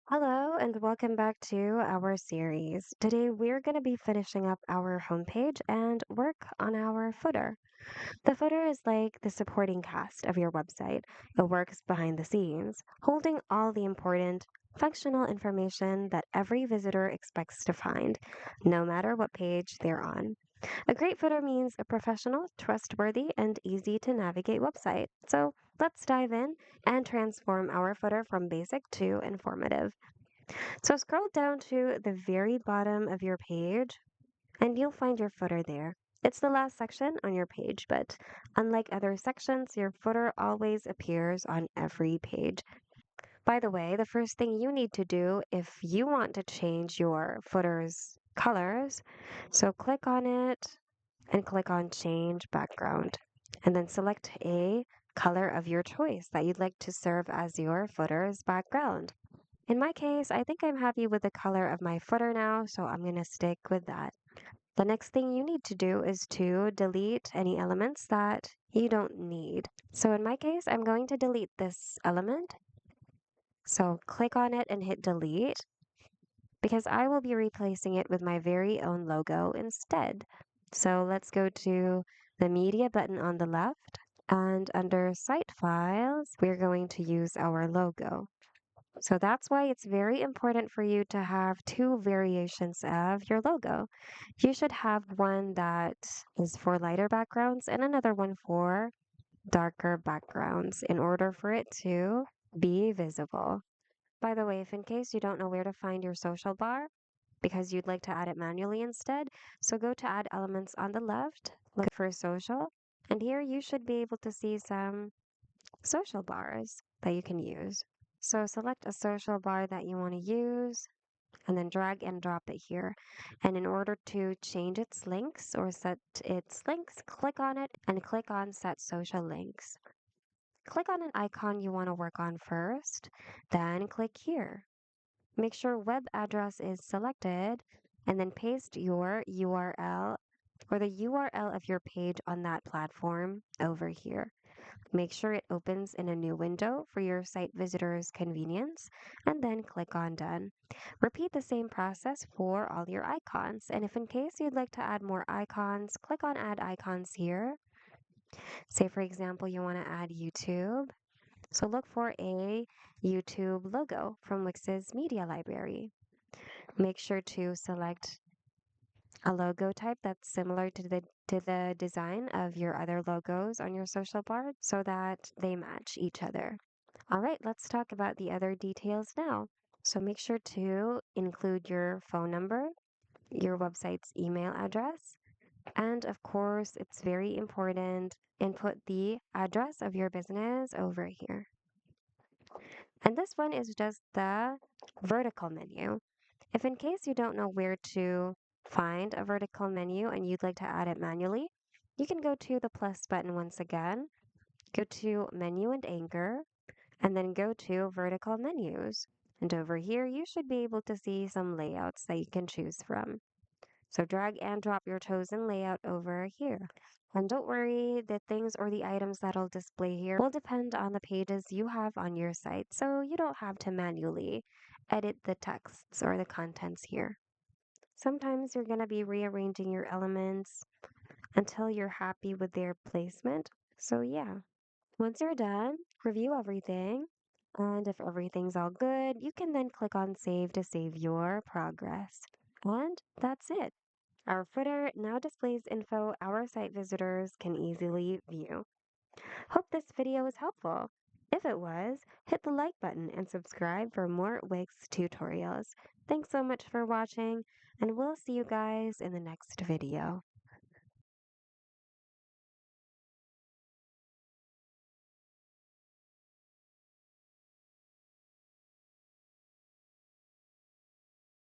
Hello and welcome back to our series. Today we're going to be finishing up our homepage and work on our footer. The footer is like the supporting cast of your website. It works behind the scenes, holding all the important functional information that every visitor expects to find, no matter what page they're on. A great footer means a professional, trustworthy, and easy to navigate website. So let's dive in and transform our footer from basic to informative. So scroll down to the very bottom of your page and you'll find your footer there. It's the last section on your page, but unlike other sections, your footer always appears on every page. By the way, the first thing you need to do if you want to change your footer's colors, so click on it and click on change background and then select a color of your choice that you'd like to serve as your footer's background. In my case, I think I'm happy with the color of my footer now, so I'm going to stick with that. The next thing you need to do is to delete any elements that you don't need. So in my case, I'm going to delete this element. So click on it and hit delete because I will be replacing it with my very own logo instead. So let's go to the media button on the left and under site files, we're going to use our logo. So that's why it's very important for you to have two variations of your logo. You should have one that is for lighter backgrounds and another one for darker backgrounds in order for it to be visible. By the way, if in case you don't know where to find your social bar because you'd like to add it manually instead, so go to add elements on the left, look for social, and here you should be able to see some social bars that you can use. So select a social bar that you want to use and then drag and drop it here. And in order to change its links or set its links, click on it and click on set social links. Click on an icon you want to work on first, then click here. Make sure web address is selected and then paste your URL or the URL of your page on that platform over here. Make sure it opens in a new window for your site visitors' convenience, and then click on Done. Repeat the same process for all your icons, and if in case you'd like to add more icons, click on Add Icons here. Say, for example, you want to add YouTube. So look for a YouTube logo from Wix's media library. Make sure to select a logo type that's similar to the design of your other logos on your social bar so that they match each other. All right, let's talk about the other details now. So make sure to include your phone number, your website's email address, and of course, it's very important, input the address of your business over here. And this one is just the vertical menu. If in case you don't know where to find a vertical menu and you'd like to add it manually, you can go to the plus button once again, go to menu and anchor, and then go to vertical menus. And over here, you should be able to see some layouts that you can choose from. So drag and drop your chosen layout over here. And don't worry, the things or the items that'll display here will depend on the pages you have on your site, so you don't have to manually edit the texts or the contents here. Sometimes you're going to be rearranging your elements until you're happy with their placement. So yeah, once you're done, review everything. And if everything's all good, you can then click on save to save your progress. And that's it. Our footer now displays info our site visitors can easily view. Hope this video was helpful. If it was, hit the like button and subscribe for more Wix tutorials. Thanks so much for watching, and we'll see you guys in the next video.